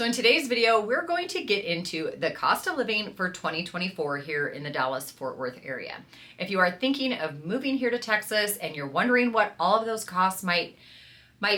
So in today's video, we're going to get into the cost of living for 2024 here in the Dallas-Fort Worth area. If you are thinking of moving here to Texas and you're wondering what all of those costs might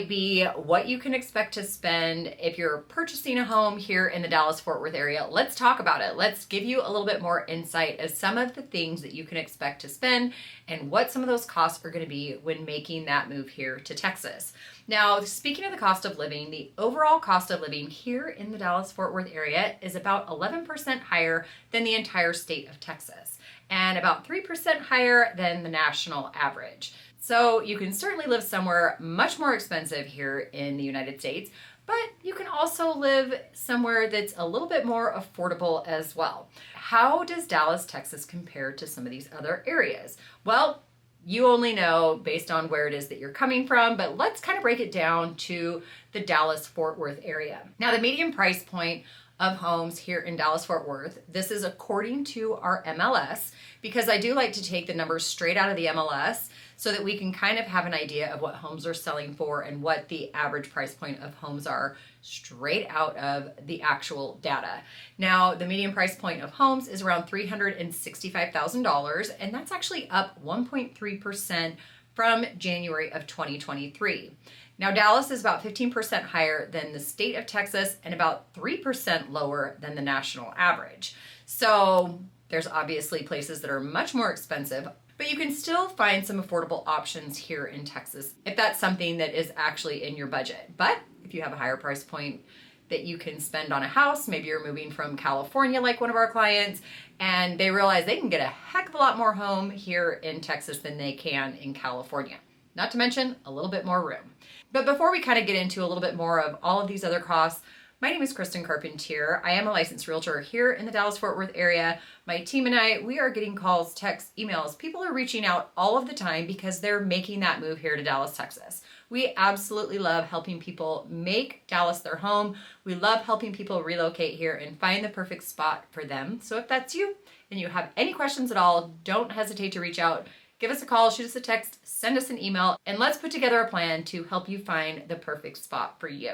be, what you can expect to spend if you're purchasing a home here in the Dallas-Fort Worth area, let's talk about it. Let's give you a little bit more insight as some of the things that you can expect to spend and what some of those costs are going to be when making that move here to Texas. Now, speaking of the cost of living, the overall cost of living here in the Dallas-Fort Worth area is about 11% higher than the entire state of Texas and about 3% higher than the national average. So you can certainly live somewhere much more expensive here in the United States, but you can also live somewhere that's a little bit more affordable as well. How does Dallas, Texas compare to some of these other areas? Well, you only know based on where it is that you're coming from, but let's kind of break it down to the Dallas-Fort Worth area. Now, the median price point of homes here in Dallas-Fort Worth, this is according to our MLS, because I do like to take the numbers straight out of the MLS so that we can kind of have an idea of what homes are selling for and what the average price point of homes are straight out of the actual data. Now, the median price point of homes is around $365,000, and that's actually up 1.3% from January of 2023. Now, Dallas is about 15% higher than the state of Texas and about 3% lower than the national average. So there's obviously places that are much more expensive, but you can still find some affordable options here in Texas if that's something that is actually in your budget. But if you have a higher price point that you can spend on a house, maybe you're moving from California like one of our clients, and they realize they can get a heck of a lot more home here in Texas than they can in California. Not to mention a little bit more room. But before we kind of get into a little bit more of all of these other costs, my name is Kristen Carpentier. I am a licensed realtor here in the Dallas-Fort Worth area. My team and I, we are getting calls, texts, emails. People are reaching out all of the time because they're making that move here to Dallas, Texas. We absolutely love helping people make Dallas their home. We love helping people relocate here and find the perfect spot for them. So if that's you and you have any questions at all, don't hesitate to reach out. Give us a call, shoot us a text, send us an email, and let's put together a plan to help you find the perfect spot for you.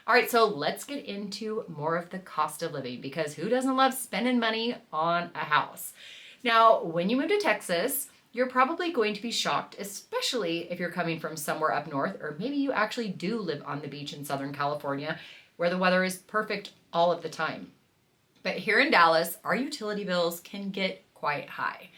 All right, so let's get into more of the cost of living, because who doesn't love spending money on a house? Now, when you move to Texas, you're probably going to be shocked, especially if you're coming from somewhere up north, or maybe you actually do live on the beach in Southern California, where the weather is perfect all of the time. But here in Dallas, our utility bills can get quite high,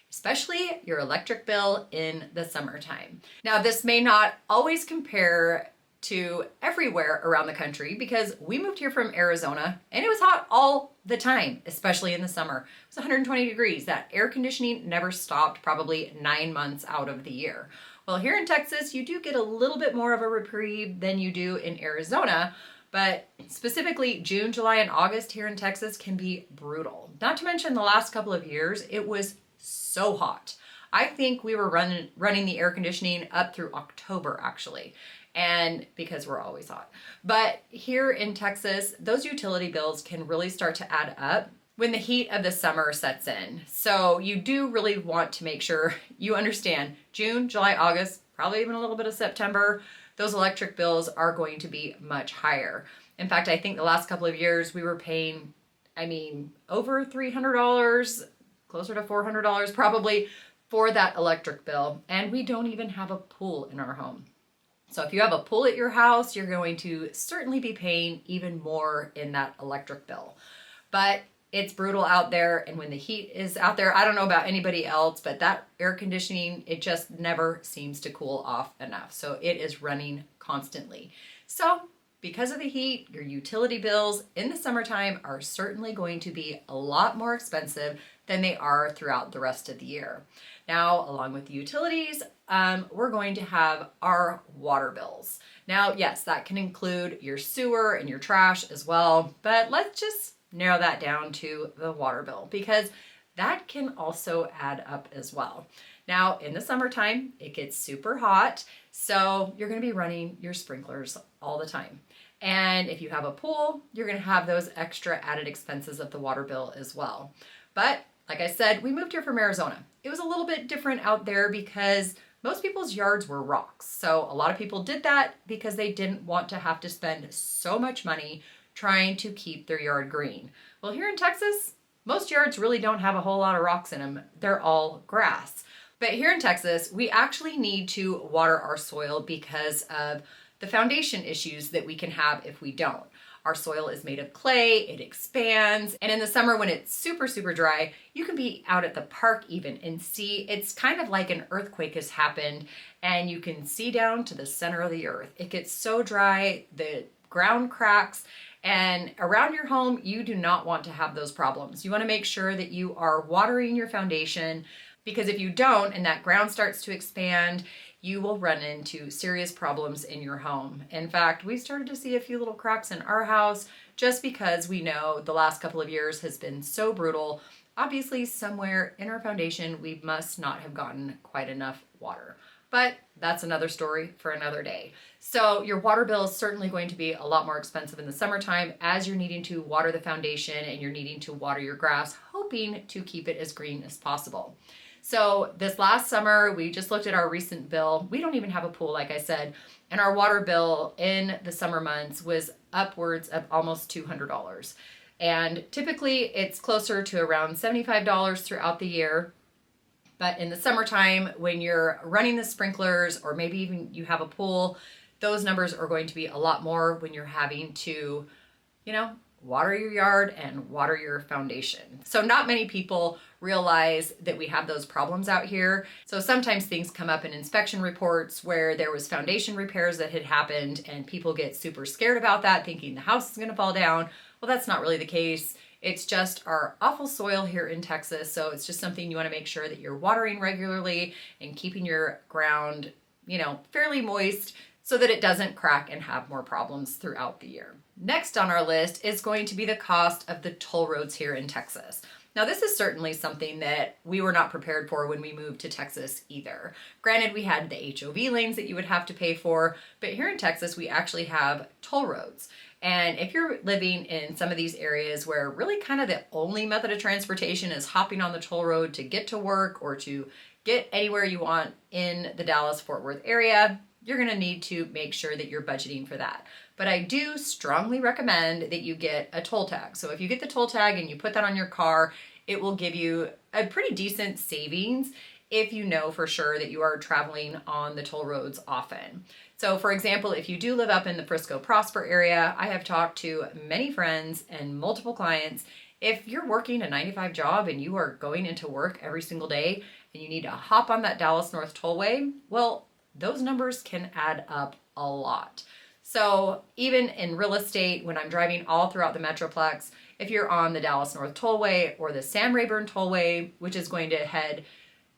especially your electric bill in the summertime. Now, this may not always compare to everywhere around the country because we moved here from Arizona and it was hot all the time, especially in the summer. It was 120 degrees. That air conditioning never stopped probably 9 months out of the year. Well, here in Texas, you do get a little bit more of a reprieve than you do in Arizona, but specifically June, July, and August here in Texas can be brutal. Not to mention the last couple of years, it was so hot. I think we were running the air conditioning up through October actually, and because we're always hot. But here in Texas, those utility bills can really start to add up when the heat of the summer sets in. So you do really want to make sure you understand June, July, August, probably even a little bit of September, those electric bills are going to be much higher. In fact, I think the last couple of years we were paying, over $300, closer to $400 probably for that electric bill. And we don't even have a pool in our home. So if you have a pool at your house, you're going to certainly be paying even more in that electric bill. But it's brutal out there, and when the heat is out there, I don't know about anybody else, but that air conditioning, it just never seems to cool off enough. So it is running constantly. So because of the heat, your utility bills in the summertime are certainly going to be a lot more expensive than they are throughout the rest of the year. Now, along with the utilities, we're going to have our water bills. Now, yes, that can include your sewer and your trash as well, but let's just narrow that down to the water bill because that can also add up as well. Now, in the summertime, it gets super hot, so you're going to be running your sprinklers all the time. And if you have a pool, you're going to have those extra added expenses of the water bill as well. But like I said, we moved here from Arizona. It was a little bit different out there because most people's yards were rocks. So a lot of people did that because they didn't want to have to spend so much money trying to keep their yard green. Well, here in Texas, most yards really don't have a whole lot of rocks in them. They're all grass. But here in Texas, we actually need to water our soil because of the foundation issues that we can have if we don't. Our soil is made of clay, it expands, and in the summer when it's super, super dry, you can be out at the park even and see it's kind of like an earthquake has happened, and you can see down to the center of the earth. It gets so dry, the ground cracks, and around your home, you do not want to have those problems. You want to make sure that you are watering your foundation, because if you don't and that ground starts to expand, you will run into serious problems in your home. In fact, we started to see a few little cracks in our house just because we know the last couple of years has been so brutal. Obviously, somewhere in our foundation, we must not have gotten quite enough water. But that's another story for another day. So your water bill is certainly going to be a lot more expensive in the summertime as you're needing to water the foundation and you're needing to water your grass, hoping to keep it as green as possible. So this last summer, we just looked at our recent bill. We don't even have a pool, like I said, and our water bill in the summer months was upwards of almost $200. And typically it's closer to around $75 throughout the year. But in the summertime, when you're running the sprinklers or maybe even you have a pool, those numbers are going to be a lot more when you're having to, water your yard and water your foundation. So not many people realize that we have those problems out here. So sometimes things come up in inspection reports where there was foundation repairs that had happened and people get super scared about that, thinking the house is going to fall down. Well, that's not really the case. It's just our awful soil here in Texas. So it's just something you want to make sure that you're watering regularly and keeping your ground, fairly moist so that it doesn't crack and have more problems throughout the year. Next on our list is going to be the cost of the toll roads here in Texas. Now, this is certainly something that we were not prepared for when we moved to Texas either. Granted, we had the HOV lanes that you would have to pay for, but here in Texas, we actually have toll roads. And if you're living in some of these areas where really kind of the only method of transportation is hopping on the toll road to get to work or to get anywhere you want in the Dallas-Fort Worth area, you're going to need to make sure that you're budgeting for that. But I do strongly recommend that you get a toll tag. So if you get the toll tag and you put that on your car, it will give you a pretty decent savings if you know for sure that you are traveling on the toll roads often. So for example, if you do live up in the Frisco Prosper area, I have talked to many friends and multiple clients. If you're working a 9-to-5 job and you are going into work every single day and you need to hop on that Dallas North Tollway, well, those numbers can add up a lot. So even in real estate, when I'm driving all throughout the Metroplex, if you're on the Dallas North Tollway or the Sam Rayburn Tollway, which is going to head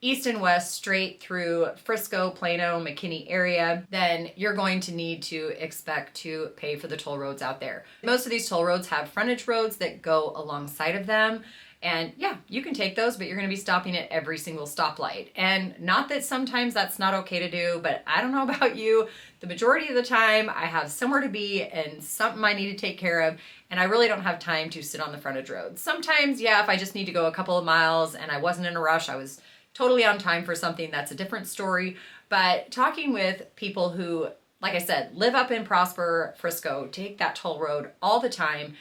east and west straight through Frisco, Plano, McKinney area, then you're going to need to expect to pay for the toll roads out there. Most of these toll roads have frontage roads that go alongside of them. And yeah, you can take those, but you're going to be stopping at every single stoplight. And not that sometimes that's not okay to do, but I don't know about you. The majority of the time I have somewhere to be and something I need to take care of, and I really don't have time to sit on the frontage road. Sometimes, yeah, if I just need to go a couple of miles and I wasn't in a rush, I was totally on time for something, that's a different story. But talking with people who, like I said, live up in Prosper, Frisco, take that toll road all the time,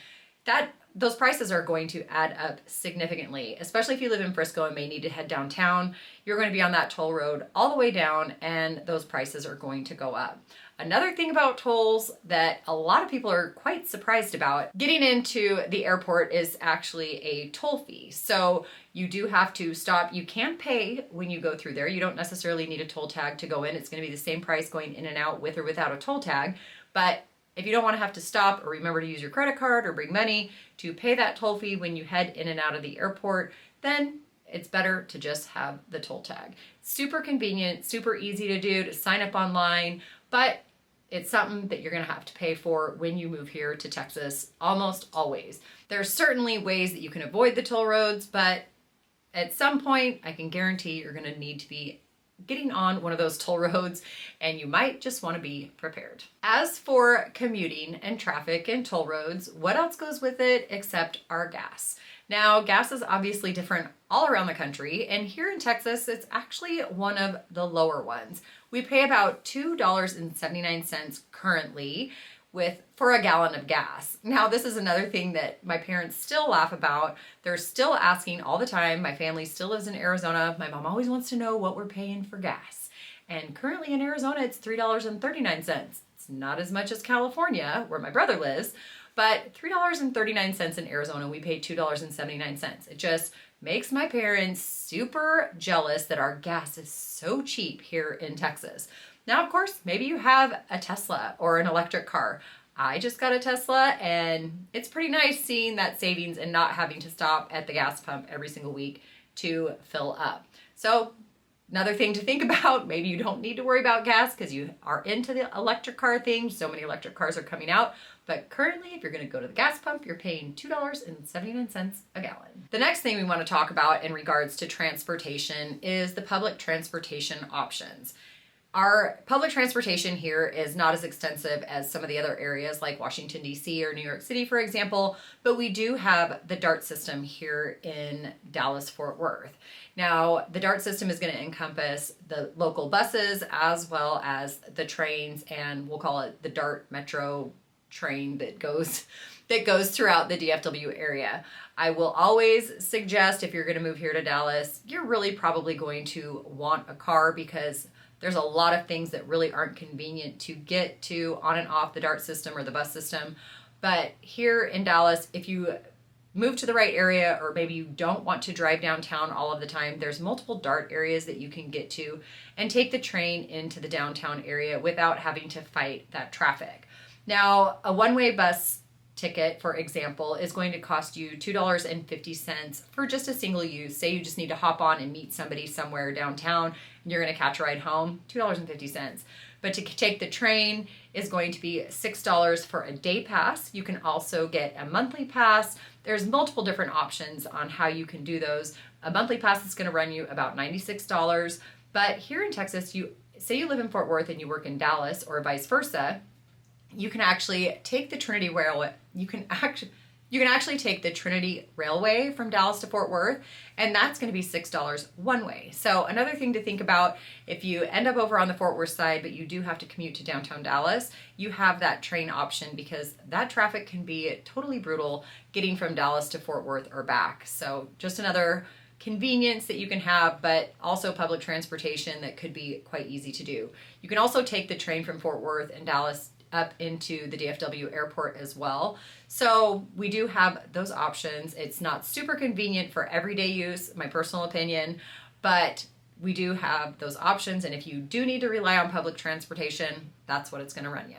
those prices are going to add up significantly, especially if you live in Frisco and may need to head downtown. You're going to be on that toll road all the way down, and those prices are going to go up. Another thing about tolls that a lot of people are quite surprised about, getting into the airport is actually a toll fee. So you do have to stop. You can pay when you go through there. You don't necessarily need a toll tag to go in. It's going to be the same price going in and out with or without a toll tag. But if you don't want to have to stop or remember to use your credit card or bring money to pay that toll fee when you head in and out of the airport, then it's better to just have the toll tag. Super convenient, super easy to do, to sign up online, but it's something that you're going to have to pay for when you move here to Texas, almost always. There's certainly ways that you can avoid the toll roads, but at some point, I can guarantee you're going to need to be getting on one of those toll roads, and you might just want to be prepared. As for commuting and traffic and toll roads, what else goes with it except our gas? Now, gas is obviously different all around the country, and here in Texas, it's actually one of the lower ones. We pay about $2.79 currently, for a gallon of gas. Now, this is another thing that my parents still laugh about. They're still asking all the time. My family still lives in Arizona. My mom always wants to know what we're paying for gas. And currently in Arizona, it's $3.39. It's not as much as California, where my brother lives, but $3.39 in Arizona. We pay $2.79. It just makes my parents super jealous that our gas is so cheap here in Texas. Now, of course, maybe you have a Tesla or an electric car. I just got a Tesla, and it's pretty nice seeing that savings and not having to stop at the gas pump every single week to fill up. So another thing to think about, maybe you don't need to worry about gas because you are into the electric car thing. So many electric cars are coming out. But currently, if you're going to go to the gas pump, you're paying $2.79 a gallon. The next thing we want to talk about in regards to transportation is the public transportation options. Our public transportation here is not as extensive as some of the other areas like Washington, D.C. or New York City, for example, but we do have the DART system here in Dallas-Fort Worth. Now, the DART system is going to encompass the local buses as well as the trains, and we'll call it the DART Metro train that goes throughout the DFW area. I will always suggest if you're going to move here to Dallas, you're really probably going to want a car because there's a lot of things that really aren't convenient to get to on and off the DART system or the bus system. But here in Dallas, if you move to the right area, or maybe you don't want to drive downtown all of the time, there's multiple DART areas that you can get to and take the train into the downtown area without having to fight that traffic. Now, a one-way bus ticket, for example, is going to cost you $2.50 for just a single use. Say you just need to hop on and meet somebody somewhere downtown and you're going to catch a ride home, $2.50. But to take the train is going to be $6 for a day pass. You can also get a monthly pass. There's multiple different options on how you can do those. A monthly pass is going to run you about $96. But here in Texas, say you live in Fort Worth and you work in Dallas or vice versa, you can actually take the Trinity Railway. You can actually take the Trinity Railway from Dallas to Fort Worth, and that's going to be $6 one way. So another thing to think about, if you end up over on the Fort Worth side, but you do have to commute to downtown Dallas, you have that train option because that traffic can be totally brutal getting from Dallas to Fort Worth or back. So just another convenience that you can have, but also public transportation that could be quite easy to do. You can also take the train from Fort Worth and Dallas up into the DFW airport as well. So we do have those options. It's not super convenient for everyday use, my personal opinion, but we do have those options. And if you do need to rely on public transportation, that's what it's going to run you.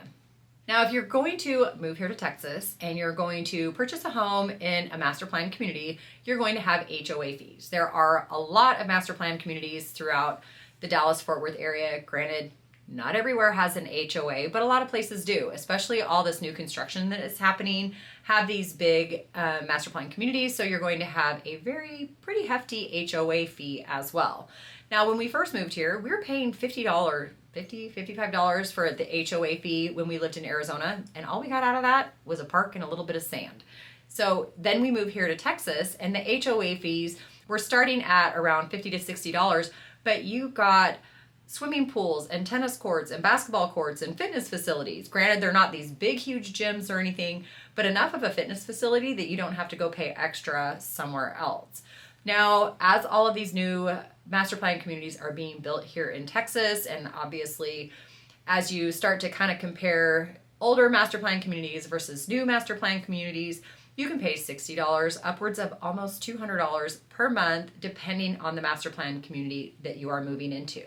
Now, if you're going to move here to Texas and you're going to purchase a home in a master plan community, you're going to have HOA fees. There are a lot of master plan communities throughout the Dallas-Fort Worth area. Granted, not everywhere has an HOA, but a lot of places do, especially all this new construction that is happening, have these big master plan communities. So you're going to have a pretty hefty HOA fee as well. Now, when we first moved here, we were paying $55 for the HOA fee when we lived in Arizona. And all we got out of that was a park and a little bit of sand. So then we moved here to Texas and the HOA fees were starting at around $50 to $60, but you got swimming pools and tennis courts and basketball courts and fitness facilities. Granted, they're not these big, huge gyms or anything, but enough of a fitness facility that you don't have to go pay extra somewhere else. Now, as all of these new master plan communities are being built here in Texas, and obviously as you start to kind of compare older master plan communities versus new master plan communities, you can pay $60, upwards of almost $200 per month, depending on the master plan community that you are moving into.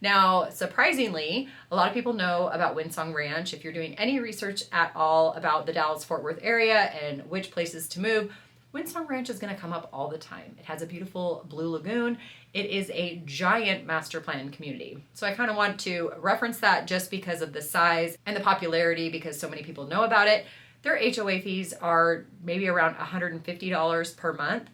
Now, surprisingly, a lot of people know about Windsong Ranch. If you're doing any research at all about the Dallas-Fort Worth area and which places to move, Windsong Ranch is going to come up all the time. It has a beautiful blue lagoon. It is a giant master plan community. So I kind of want to reference that just because of the size and the popularity, because so many people know about it. Their HOA fees are maybe around $150 per month.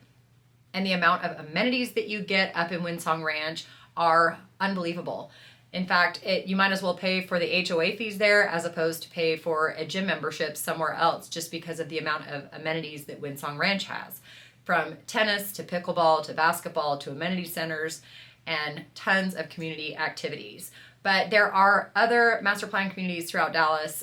And the amount of amenities that you get up in Windsong Ranch are unbelievable. In fact, you might as well pay for the HOA fees there as opposed to pay for a gym membership somewhere else, just because of the amount of amenities that Windsong Ranch has. From tennis to pickleball to basketball to amenity centers and tons of community activities. But there are other master plan communities throughout Dallas,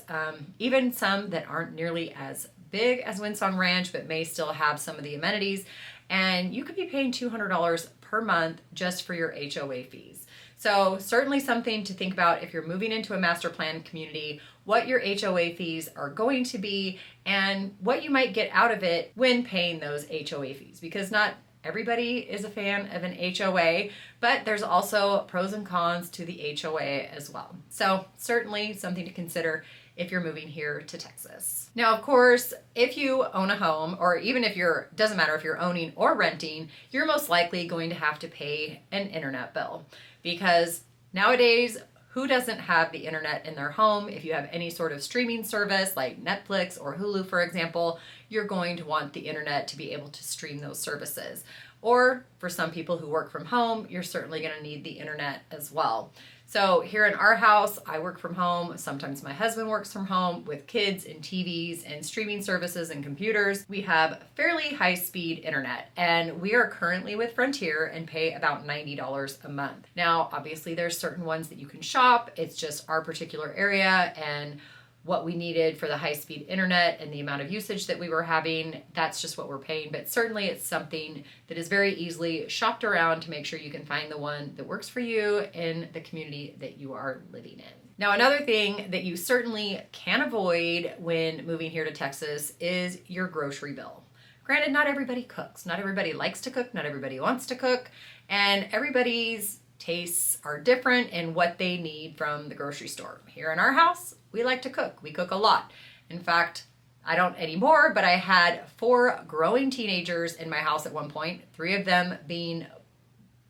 even some that aren't nearly as big as Windsong Ranch, but may still have some of the amenities. And you could be paying $200 per month just for your HOA fees. So certainly something to think about if you're moving into a master plan community, what your HOA fees are going to be and what you might get out of it when paying those HOA fees, because not everybody is a fan of an HOA, but there's also pros and cons to the HOA as well. So certainly something to consider if you're moving here to Texas. Now, of course, if you own a home, or even if doesn't matter if you're owning or renting, you're most likely going to have to pay an internet bill, because nowadays, who doesn't have the internet in their home? If you have any sort of streaming service like Netflix or Hulu, for example, you're going to want the internet to be able to stream those services. Or for some people who work from home, you're certainly going to need the internet as well. So here in our house, I work from home. Sometimes my husband works from home with kids and TVs and streaming services and computers. We have fairly high-speed internet, and we are currently with Frontier and pay about $90 a month. Now, obviously, there's certain ones that you can shop. It's just our particular area and what we needed for the high-speed internet and the amount of usage that we were having. That's just what we're paying, but certainly it's something that is very easily shopped around to make sure you can find the one that works for you in the community that you are living in. Now, another thing that you certainly can avoid when moving here to Texas is your grocery bill. Granted, not everybody cooks. Not everybody likes to cook. Not everybody wants to cook. And everybody's tastes are different in what they need from the grocery store. Here in our house, we like to cook. We cook a lot. In fact, I don't anymore, but I had 4 growing teenagers in my house at one point, 3 of them being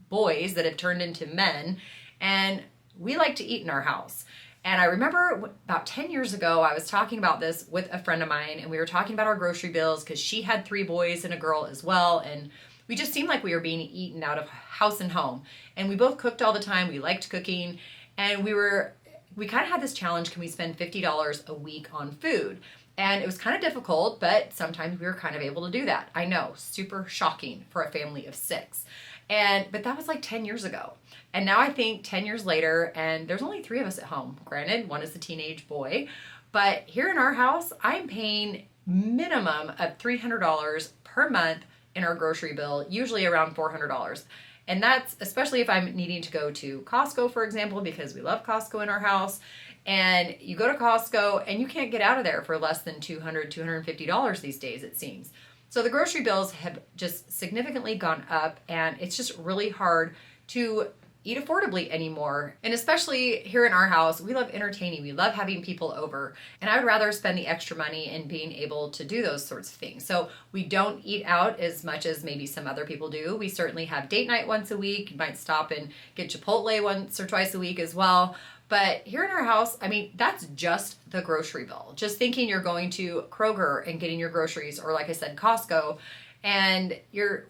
boys that have turned into men, and we like to eat in our house. And I remember about 10 years ago, I was talking about this with a friend of mine, and we were talking about our grocery bills because she had 3 boys and a girl as well, and we just seemed like we were being eaten out of house and home. And we both cooked all the time. We liked cooking, and we kind of had this challenge: can we spend $50 a week on food? And it was kind of difficult, but sometimes we were kind of able to do that. I know, super shocking for a family of 6. But that was like 10 years ago. And now I think 10 years later, and there's only 3 of us at home. Granted, one is a teenage boy, but here in our house, I'm paying minimum of $300 per month in our grocery bill, usually around $400. And that's especially if I'm needing to go to Costco, for example, because we love Costco in our house. And you go to Costco and you can't get out of there for less than $200, $250 these days, it seems. So the grocery bills have just significantly gone up, and it's just really hard to eat affordably anymore. And especially here in our house, we love entertaining. We love having people over. And I would rather spend the extra money in being able to do those sorts of things. So we don't eat out as much as maybe some other people do. We certainly have date night once a week. You might stop and get Chipotle once or twice a week as well. But here in our house, I mean, that's just the grocery bill. Just thinking you're going to Kroger and getting your groceries, or like I said, Costco, and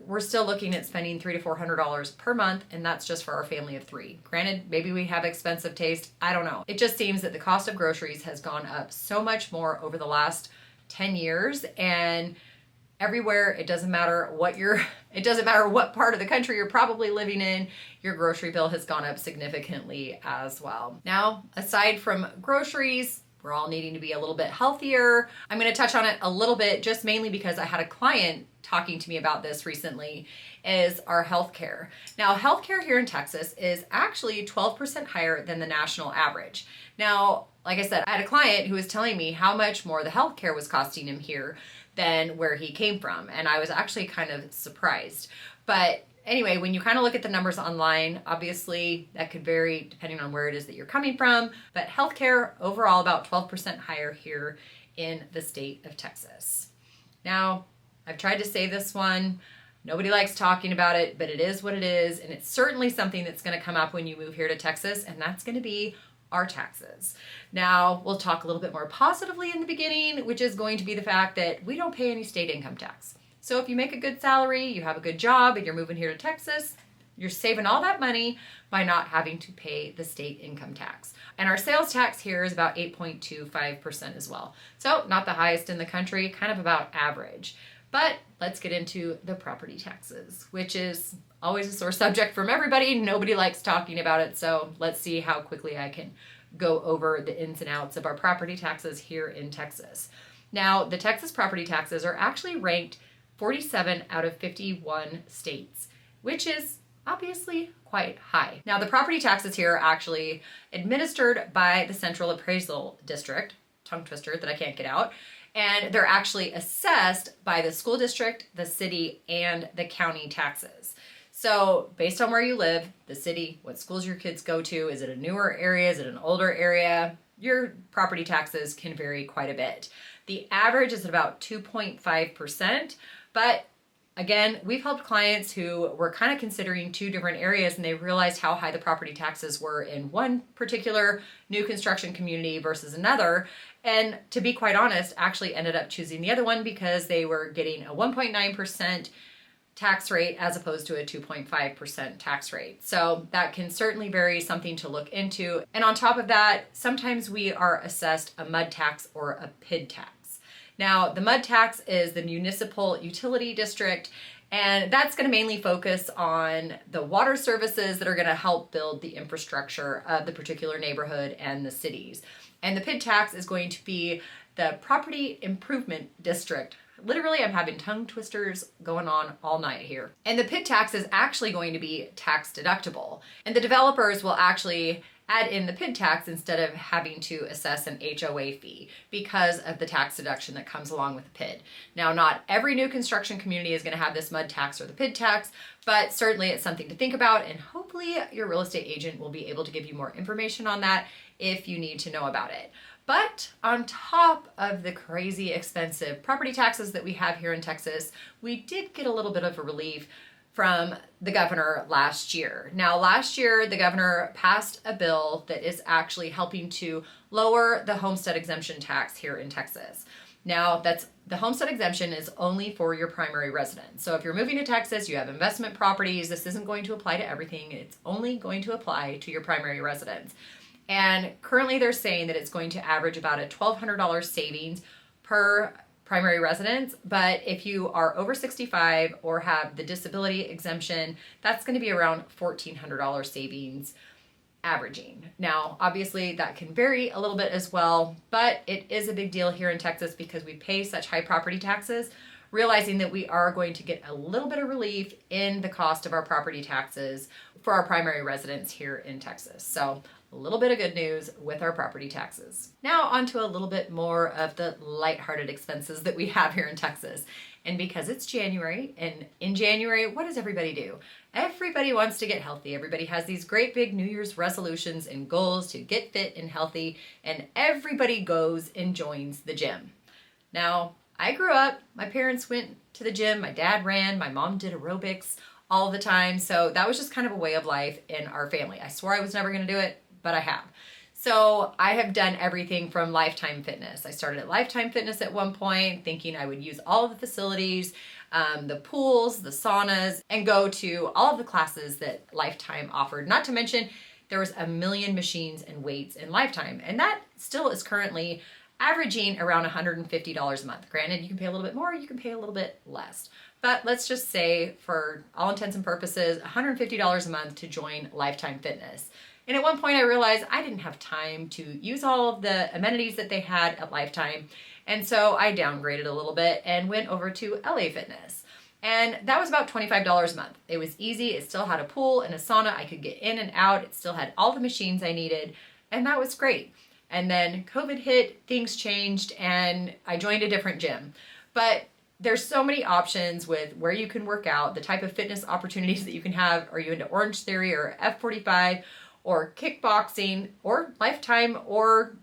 we're still looking at spending $300 to $400 per month, and that's just for our family of 3. Granted, maybe we have expensive taste. I don't know. It just seems that the cost of groceries has gone up so much more over the last 10 years, and everywhere, it doesn't matter what part of the country you're probably living in, your grocery bill has gone up significantly as well. Now, aside from groceries, we're all needing to be a little bit healthier. I'm going to touch on it a little bit, just mainly because I had a client talking to me about this recently, is our healthcare. Now, healthcare here in Texas is actually 12% higher than the national average. Now, like I said, I had a client who was telling me how much more the healthcare was costing him here than where he came from, and I was actually kind of surprised. But anyway, when you kind of look at the numbers online, obviously that could vary depending on where it is that you're coming from, but healthcare overall about 12% higher here in the state of Texas. Now, I've tried to say this one. Nobody likes talking about it, but it is what it is, and it's certainly something that's going to come up when you move here to Texas, and that's going to be our taxes. Now, we'll talk a little bit more positively in the beginning, which is going to be the fact that we don't pay any state income tax. So if you make a good salary, you have a good job, and you're moving here to Texas, you're saving all that money by not having to pay the state income tax. And our sales tax here is about 8.25% as well. So not the highest in the country, kind of about average. But let's get into the property taxes, which is always a sore subject from everybody. Nobody likes talking about it. So let's see how quickly I can go over the ins and outs of our property taxes here in Texas. Now, the Texas property taxes are actually ranked 47 out of 51 states, which is obviously quite high. Now, the property taxes here are actually administered by the Central Appraisal District, tongue twister that I can't get out, and they're actually assessed by the school district, the city, and the county taxes. So based on where you live, the city, what schools your kids go to, is it a newer area, is it an older area, your property taxes can vary quite a bit. The average is about 2.5%, but again, we've helped clients who were kind of considering two different areas and they realized how high the property taxes were in one particular new construction community versus another. And to be quite honest, actually ended up choosing the other one because they were getting a 1.9% tax rate as opposed to a 2.5% tax rate. So that can certainly vary, something to look into. And on top of that, sometimes we are assessed a MUD tax or a PID tax. Now, the MUD tax is the Municipal Utility District, and that's going to mainly focus on the water services that are going to help build the infrastructure of the particular neighborhood and the cities. And the PID tax is going to be the Property Improvement District. Literally, I'm having tongue twisters going on all night here. And the PID tax is actually going to be tax deductible. And the developers will actually add in the PID tax instead of having to assess an HOA fee because of the tax deduction that comes along with the PID. Now, not every new construction community is going to have this MUD tax or the PID tax, but certainly it's something to think about, and hopefully your real estate agent will be able to give you more information on that if you need to know about it. But on top of the crazy expensive property taxes that we have here in Texas, we did get a little bit of a relief from the governor last year. Now, last year, the governor passed a bill that is actually helping to lower the homestead exemption tax here in Texas. Now, the homestead exemption is only for your primary residence. So if you're moving to Texas, you have investment properties, this isn't going to apply to everything. It's only going to apply to your primary residence. And currently they're saying that it's going to average about a $1,200 savings per primary residence, but if you are over 65 or have the disability exemption, that's going to be around $1,400 savings averaging. Now, obviously that can vary a little bit as well, but it is a big deal here in Texas because we pay such high property taxes, realizing that we are going to get a little bit of relief in the cost of our property taxes for our primary residents here in Texas. So a little bit of good news with our property taxes. Now on to a little bit more of the lighthearted expenses that we have here in Texas. And because it's January, and in January, what does everybody do? Everybody wants to get healthy. Everybody has these great big New Year's resolutions and goals to get fit and healthy, and everybody goes and joins the gym. Now, I grew up, my parents went to the gym, my dad ran, my mom did aerobics all the time. So that was just kind of a way of life in our family. I swore I was never going to do it, but I have. So I have done everything from Lifetime Fitness. I started at Lifetime Fitness at one point, thinking I would use all of the facilities, the pools, the saunas, and go to all of the classes that Lifetime offered. Not to mention, there was a million machines and weights in Lifetime, and that still is currently averaging around $150 a month. Granted, you can pay a little bit more, you can pay a little bit less. But let's just say, for all intents and purposes, $150 a month to join Lifetime Fitness. And at one point I realized I didn't have time to use all of the amenities that they had at Lifetime. And so I downgraded a little bit and went over to LA Fitness. And that was about $25 a month. It was easy. It still had a pool and a sauna. I could get in and out. It still had all the machines I needed. And that was great. And then COVID hit, things changed, and I joined a different gym. But there's so many options with where you can work out, the type of fitness opportunities that you can have. Are you into Orange Theory or F45 or kickboxing or Lifetime or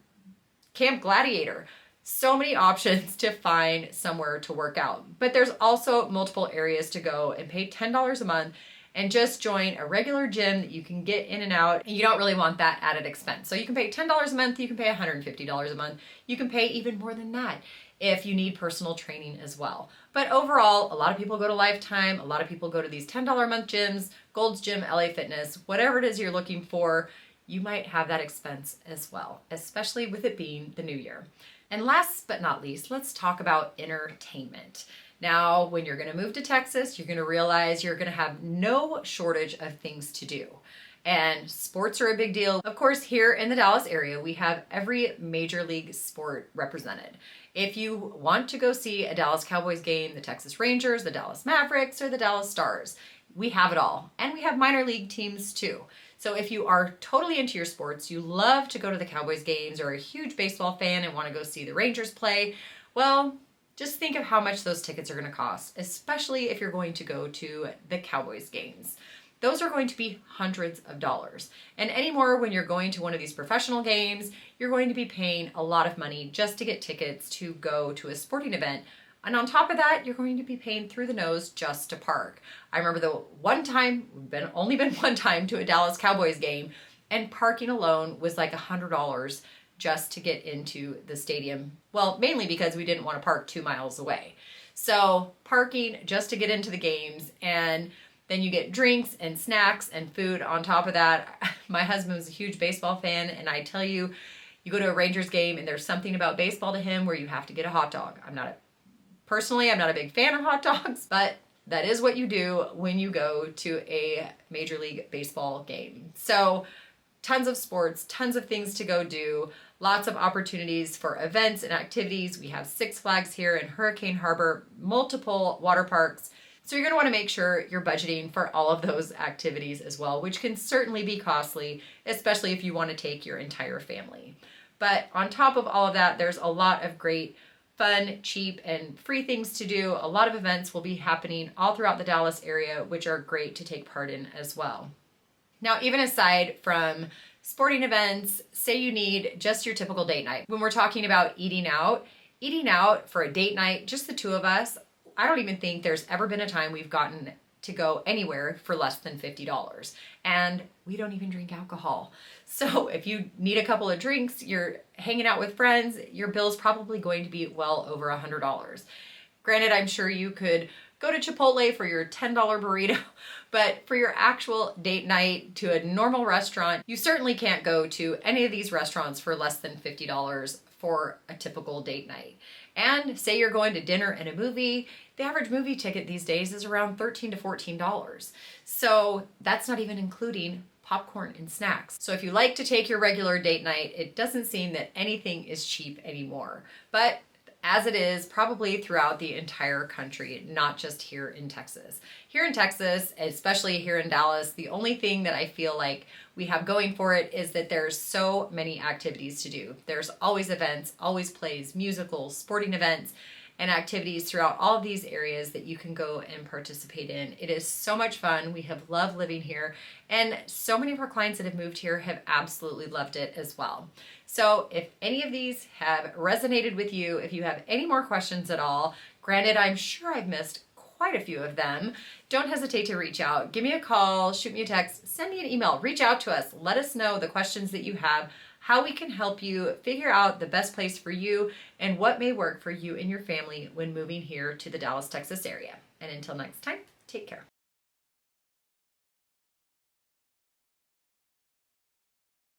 Camp Gladiator? So many options to find somewhere to work out. But there's also multiple areas to go and pay $10 a month and just join a regular gym that you can get in and out. You don't really want that added expense. So you can pay $10 a month, you can pay $150 a month, you can pay even more than that if you need personal training as well. But overall, a lot of people go to Lifetime, a lot of people go to these $10 a month gyms, Gold's Gym, LA Fitness, whatever it is you're looking for, you might have that expense as well, especially with it being the new year. And last but not least, let's talk about entertainment. Now, when you're going to move to Texas, you're going to realize you're going to have no shortage of things to do. And sports are a big deal. Of course, here in the Dallas area, we have every major league sport represented. If you want to go see a Dallas Cowboys game, the Texas Rangers, the Dallas Mavericks, or the Dallas Stars, we have it all. And we have minor league teams too. So if you are totally into your sports, you love to go to the Cowboys games, or are a huge baseball fan and want to go see the Rangers play, well, just think of how much those tickets are going to cost, especially if you're going to go to the Cowboys games. Those are going to be hundreds of dollars. And anymore, when you're going to one of these professional games, you're going to be paying a lot of money just to get tickets to go to a sporting event. And on top of that, you're going to be paying through the nose just to park. I remember the one time, only been one time to a Dallas Cowboys game, and parking alone was like $100 just to get into the stadium. Well, mainly because we didn't want to park 2 miles away. So parking just to get into the games, and then you get drinks and snacks and food on top of that. My husband was a huge baseball fan, and I tell you, you go to a Rangers game and there's something about baseball to him where you have to get a hot dog. Personally, I'm not a big fan of hot dogs, but that is what you do when you go to a Major League Baseball game. So tons of sports, tons of things to go do, lots of opportunities for events and activities. We have Six Flags here in Hurricane Harbor, multiple water parks. So you're going to want to make sure you're budgeting for all of those activities as well, which can certainly be costly, especially if you want to take your entire family. But on top of all of that, there's a lot of great fun, cheap, and free things to do. A lot of events will be happening all throughout the Dallas area, which are great to take part in as well. Now, even aside from sporting events, say you need just your typical date night. When we're talking about eating out for a date night, just the two of us, I don't even think there's ever been a time we've gotten to go anywhere for less than $50. And we don't even drink alcohol. So if you need a couple of drinks, you're hanging out with friends, your bill's probably going to be well over $100. Granted, I'm sure you could go to Chipotle for your $10 burrito, but for your actual date night to a normal restaurant, you certainly can't go to any of these restaurants for less than $50 for a typical date night. And say you're going to dinner and a movie, the average movie ticket these days is around $13 to $14. So that's not even including popcorn and snacks. So if you like to take your regular date night, it doesn't seem that anything is cheap anymore. But as it is probably throughout the entire country, not just here in Texas. Here in Texas, especially here in Dallas, the only thing that I feel like we have going for it is that there's so many activities to do. There's always events, always plays, musicals, sporting events, and activities throughout all of these areas that you can go and participate in. It is so much fun. We have loved living here, and so many of our clients that have moved here have absolutely loved it as well. So if any of these have resonated with you, if you have any more questions at all, granted, I'm sure I've missed quite a few of them, don't hesitate to reach out. Give me a call, shoot me a text, send me an email, reach out to us. Let us know the questions that you have, how we can help you figure out the best place for you and what may work for you and your family when moving here to the Dallas, Texas area. And until next time, take care.